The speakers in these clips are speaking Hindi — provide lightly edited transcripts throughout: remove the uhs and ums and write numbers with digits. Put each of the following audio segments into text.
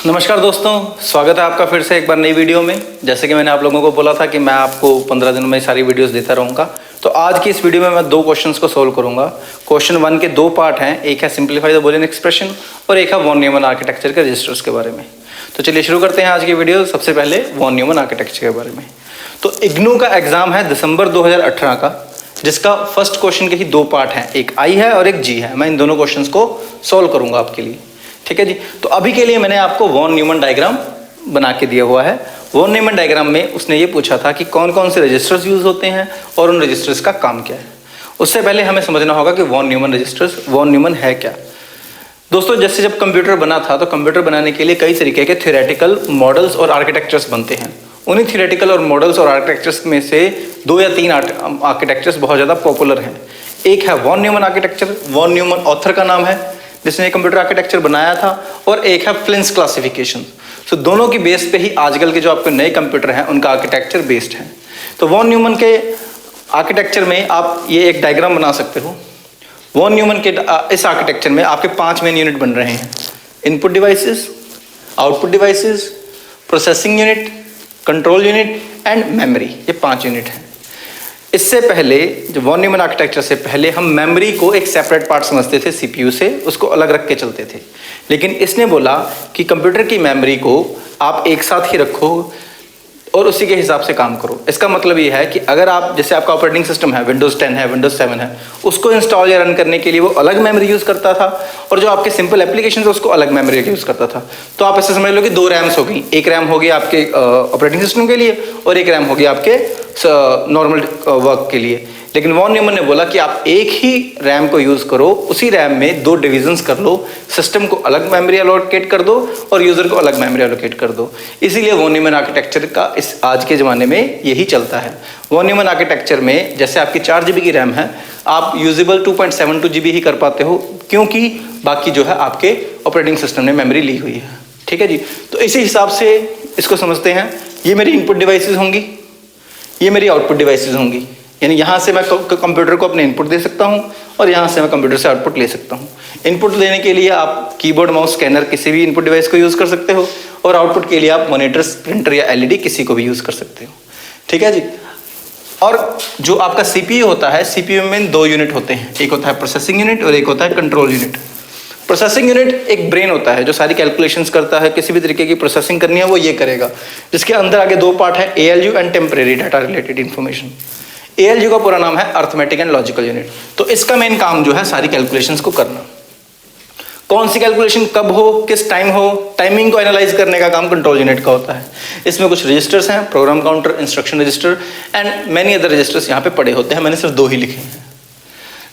नमस्कार दोस्तों, स्वागत है आपका फिर से एक बार नई वीडियो में। जैसे कि मैंने आप लोगों को बोला था कि मैं आपको 15 दिन में सारी वीडियोस देता रहूँगा, तो आज की इस वीडियो में मैं 2 क्वेश्चंस को सोल्व करूँगा। क्वेश्चन 1 के 2 पार्ट हैं, एक है सिंप्लीफाई द बूलियन एक्सप्रेशन और एक है वॉन न्यूमन आर्किटेक्चर के रजिस्टर्स के बारे में। तो चलिए शुरू करते हैं आज की वीडियो। सबसे पहले वॉन न्यूमन आर्किटेक्चर के बारे में। तो इग्नू का एग्जाम है दिसंबर 2018 का, जिसका फर्स्ट क्वेश्चन के ही 2 पार्ट हैं, एक आई है और एक जी है। मैं इन दोनों क्वेश्चंस को सोल्व करूँगा आपके लिए, ठीक है जी। तो अभी के लिए मैंने आपको वॉन न्यूमन डायग्राम बना के दिया हुआ है। वॉन न्यूमन डायग्राम में उसने ये पूछा था कि कौन कौन से रजिस्टर्स यूज होते हैं और उन रजिस्टर्स का काम क्या है। उससे पहले हमें समझना होगा कि von Neumann registers, von Neumann है क्या। दोस्तों, जैसे जब कंप्यूटर बना था तो कंप्यूटर बनाने के लिए कई तरीके के थ्योरेटिकल मॉडल्स और आर्किटेक्चर्स बनते हैं। उन्हीं थ्योरेटिकल और मॉडल्स और आर्किटेक्चर्स में से 2 या 3 आर्किटेक्चर्स बहुत ज़्यादा पॉपुलर हैं। एक है von Neumann architecture, von Neumann author का नाम है जिसने कंप्यूटर आर्किटेक्चर बनाया था, और एक है फ्लिंस क्लासिफिकेशन। सो दोनों की बेस पे ही आजकल के जो आपके नए कंप्यूटर हैं उनका आर्किटेक्चर बेस्ड है। तो वॉन न्यूमन के आर्किटेक्चर में आप ये एक डायग्राम बना सकते हो। वॉन न्यूमन के इस आर्किटेक्चर में आपके 5 मेन यूनिट बन रहे हैं: input devices, output devices, processing unit, control unit and memory. ये 5 यूनिट हैं। इससे पहले, जो वॉन न्यूमन आर्किटेक्चर से पहले, हम मेमोरी को एक सेपरेट पार्ट समझते थे सीपीयू से, उसको अलग रख के चलते थे। लेकिन इसने बोला कि कंप्यूटर की मेमोरी को आप एक साथ ही रखो और उसी के हिसाब से काम करो। इसका मतलब ये है कि अगर आप, जैसे आपका ऑपरेटिंग सिस्टम है, विंडोज़ 10 है, विंडोज़ 7 है, उसको इंस्टॉल या रन करने के लिए वो अलग मेमोरी यूज़ करता था, और जो आपके सिंपल एप्लीकेशन है उसको अलग मेमोरी यूज़ करता था। तो आप ऐसे समझ लो कि 2 रैम्स हो गई, एक रैम होगी आपके ऑपरेटिंग सिस्टम के लिए और एक रैम होगी आपके नॉर्मल वर्क के लिए। लेकिन वॉन न्यूमन ने बोला कि आप एक ही रैम को यूज़ करो, उसी रैम में 2 डिविजन्स कर लो, सिस्टम को अलग मेमोरी एलोकेट कर दो और यूज़र को अलग मेमोरी एलोकेट कर दो। इसीलिए वॉन न्यूमन आर्किटेक्चर का इस आज के ज़माने में यही चलता है। वॉन न्यूमन आर्किटेक्चर में जैसे आपकी 4 GB की रैम है, आप यूजेबल 2.72 GB ही कर पाते हो, क्योंकि बाकी जो है आपके ऑपरेटिंग सिस्टम ने मेमोरी ली हुई है, ठीक है जी। तो इसी हिसाब से इसको समझते हैं। ये मेरी इनपुट डिवाइसेज होंगी, ये मेरी आउटपुट डिवाइसेज होंगी। यानी यहाँ से मैं कंप्यूटर को अपने इनपुट दे सकता हूँ और यहाँ से मैं कंप्यूटर से आउटपुट ले सकता हूँ। इनपुट देने के लिए आप कीबोर्ड, माउस, स्कैनर किसी भी इनपुट डिवाइस को यूज़ कर सकते हो, और आउटपुट के लिए आप मॉनिटर, प्रिंटर या LED किसी को भी यूज़ कर सकते हो, ठीक है जी। और जो आपका CPU होता है, CPU में 2 यूनिट होते हैं, एक होता है प्रोसेसिंग यूनिट और एक होता है कंट्रोल यूनिट। प्रोसेसिंग यूनिट एक ब्रेन होता है जो सारी कैलकुलेशंस करता है, किसी भी तरीके की प्रोसेसिंग करनी है वो ये करेगा, जिसके अंदर आगे 2 पार्ट है, ALU and temporary data related information. ALU का पूरा नाम है अर्थमेटिक एंड लॉजिकल यूनिट। तो इसका मेन काम जो है सारी कैलकुलेशंस को करना। कौन सी कैलकुलेशन कब हो, किस टाइम हो, टाइमिंग को एनालाइज करने का काम कंट्रोल यूनिट का होता है। इसमें कुछ रजिस्टर्स हैं, program counter, instruction register and many other registers यहाँ पे पड़े होते हैं। मैंने सिर्फ 2 ही लिखे हैं।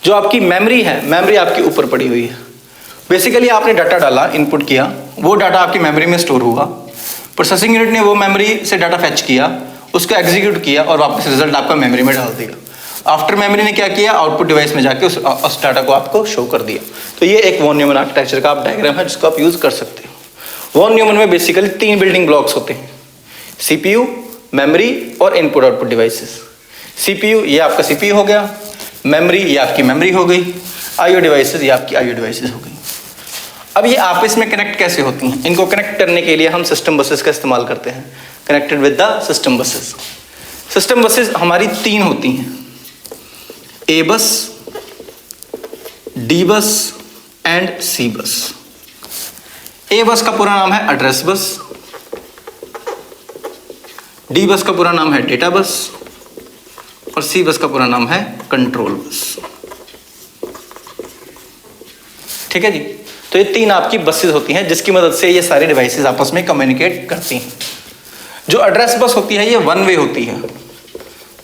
जो आपकी मेमोरी है, मेमोरी आपकी ऊपर पड़ी हुई है। बेसिकली आपने डाटा डाला, इनपुट किया, वो डाटा आपकी मेमोरी में स्टोर हुआ। प्रोसेसिंग यूनिट ने वो मेमोरी से डाटा फेच किया, उसको एग्जीक्यूट किया और वापस रिजल्ट आपका मेमोरी में डाल दिया। आफ्टर मेमोरी ने क्या किया, आउटपुट डिवाइस में जाके उस डाटा को आपको शो कर दिया। तो ये एक वॉन न्यूमन आर्किटेक्चर का आप डायग्राम है जिसको आप यूज कर सकते हो। वॉन न्यूमन में बेसिकली 3 बिल्डिंग ब्लॉक्स होते हैं: CPU, मेमोरी और इनपुट आउटपुट डिवाइसेस। CPU ये आपका CPU हो गया, मेमोरी ये आपकी मेमोरी हो गई, IO डिवाइसेस ये आपकी IO डिवाइसेस हो गई। अब ये आपस में कनेक्ट कैसे होती हैं? इनको कनेक्ट करने के लिए हम सिस्टम बसेस का इस्तेमाल करते हैं। Connected with the system buses. System buses हमारी 3 होती हैं: A बस, D बस एंड C बस। A बस का पूरा नाम है एड्रेस बस, D बस का पूरा नाम है डेटा बस और C बस का पूरा नाम है कंट्रोल बस, ठीक है जी। तो ये 3 आपकी बसेस होती हैं जिसकी मदद से ये सारे डिवाइसेस आपस में कम्युनिकेट करती हैं। जो एड्रेस बस होती है ये 1 वे होती है।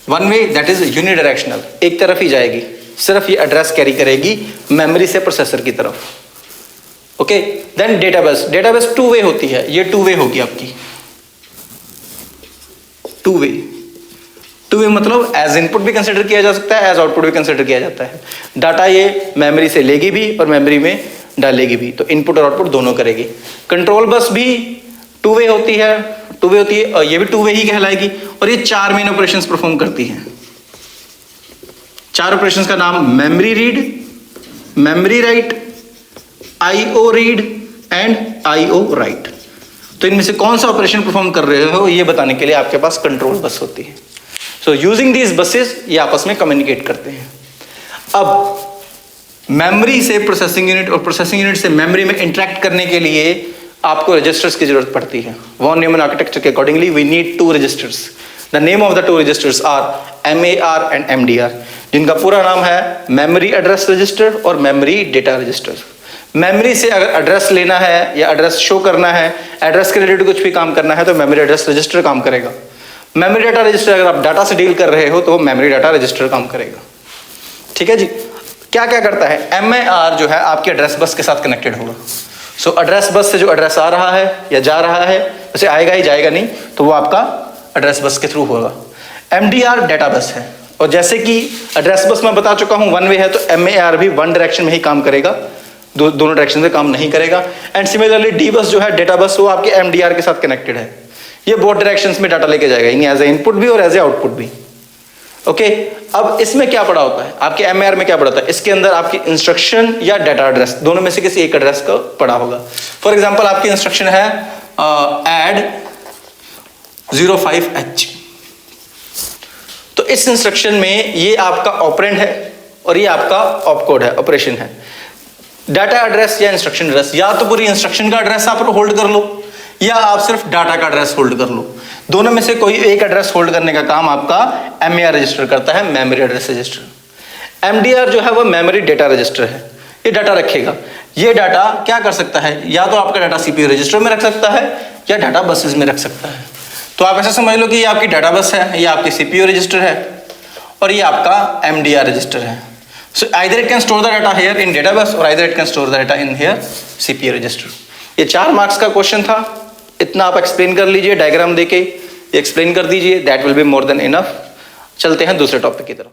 1 वे दैट इज यूनिडायरेक्शनल, एक तरफ ही जाएगी, सिर्फ ये एड्रेस कैरी करेगी मेमोरी से प्रोसेसर की तरफ। Okay, then database. Database 2 way होती है, ये 2 वे होगी आपकी। 2 वे, 2 वे मतलब एज इनपुट भी कंसिडर किया जा सकता है, एज आउटपुट भी कंसिडर किया जाता है। डाटा ये मेमोरी से लेगी भी और मेमोरी में डालेगी भी, तो इनपुट और आउटपुट दोनों करेगी। कंट्रोल बस भी 2 वे होती है, 2 वे होती है और ये भी 2 वे ही कहलाएगी, और ये 4 मेन ऑपरेशंस परफॉर्म करती हैं। 4 ऑपरेशंस का नाम memory read, memory write, IO read and IO right. तो इनमें से कौन सा ऑपरेशन परफॉर्म कर रहे हो ये बताने के लिए आपके पास कंट्रोल बस होती है। सो यूजिंग दीज बसेस ये आपस में कम्युनिकेट करते हैं। अब मेमोरी से प्रोसेसिंग यूनिट और प्रोसेसिंग यूनिट से मेमोरी में इंटरेक्ट करने के लिए आपको रजिस्टर्स की जरूरत पड़ती है। वॉन न्यूमन आर्किटेक्चर के accordingly we need 2 registers. The name of the 2 registers are MAR and MDR, जिनका पूरा नाम है मेमोरी एड्रेस रजिस्टर और मेमोरी डेटा रजिस्टर। मेमोरी से अगर एड्रेस लेना है या एड्रेस शो करना है, एड्रेस के रिलेटेड कुछ भी काम करना है तो मेमोरी एड्रेस रजिस्टर काम करेगा। मेमोरी डाटा रजिस्टर अगर आप डाटा से डील कर रहे हो तो मेमोरी डाटा रजिस्टर काम करेगा। ठीक है जी। क्या क्या करता है, MAR जो है आपके एड्रेस बस के साथ कनेक्टेड होगा। सो एड्रेस बस से जो एड्रेस आ रहा है या जा रहा है, वैसे आएगा ही जाएगा नहीं, तो वो आपका एड्रेस बस के थ्रू होगा। MDR डेटा बस है, और जैसे कि एड्रेस बस मैं बता चुका हूं 1 वे है, तो MAR भी 1 डायरेक्शन में ही काम करेगा, दोनों डायरेक्शन में काम नहीं करेगा। एंड सिमिलरली D बस जो है डेटा बस, वो आपके MDR के साथ कनेक्टेड है। ये बोथ डायरेक्शंस में डाटा लेके जाएगा, यानी एज ए इनपुट भी और एज ए आउटपुट भी। ओके, अब इसमें क्या पड़ा होता है, आपके MAR में क्या पड़ा होता है, इसके अंदर आपकी इंस्ट्रक्शन या डाटा एड्रेस दोनों में से किसी एक एड्रेस का पड़ा होगा। फॉर एग्जांपल आपकी इंस्ट्रक्शन है ऐड 05H, तो इस इंस्ट्रक्शन में ये आपका ऑपरेंड है और ये आपका ऑपकोड है, ऑपरेशन है। डाटा एड्रेस या इंस्ट्रक्शन एड्रेस, या तो पूरी इंस्ट्रक्शन का एड्रेस आप होल्ड कर लो या आप सिर्फ डाटा का एड्रेस होल्ड कर लो। दोनों में से कोई एक एड्रेस होल्ड करने का काम आपका MAR रजिस्टर करता है, मेमोरी एड्रेस रजिस्टर। MDR जो है वो मेमोरी डेटा रजिस्टर है, ये डाटा रखेगा। ये डाटा क्या कर सकता है, या तो आपका डाटा CPU रजिस्टर में रख सकता है या डाटा बसेस में रख सकता है। तो आप ऐसा समझ लो कि ये आपकी डाटा बस है, ये आपकी CPU रजिस्टर है और ये आपका MDR रजिस्टर है। So either it can store the data here in data bus और either it can store the data in here CPU register. ये 4 मार्क्स का क्वेश्चन था, इतना आप एक्सप्लेन कर लीजिए, डायग्राम देके एक्सप्लेन कर दीजिए, that will be more than enough. चलते हैं दूसरे टॉपिक की तरफ।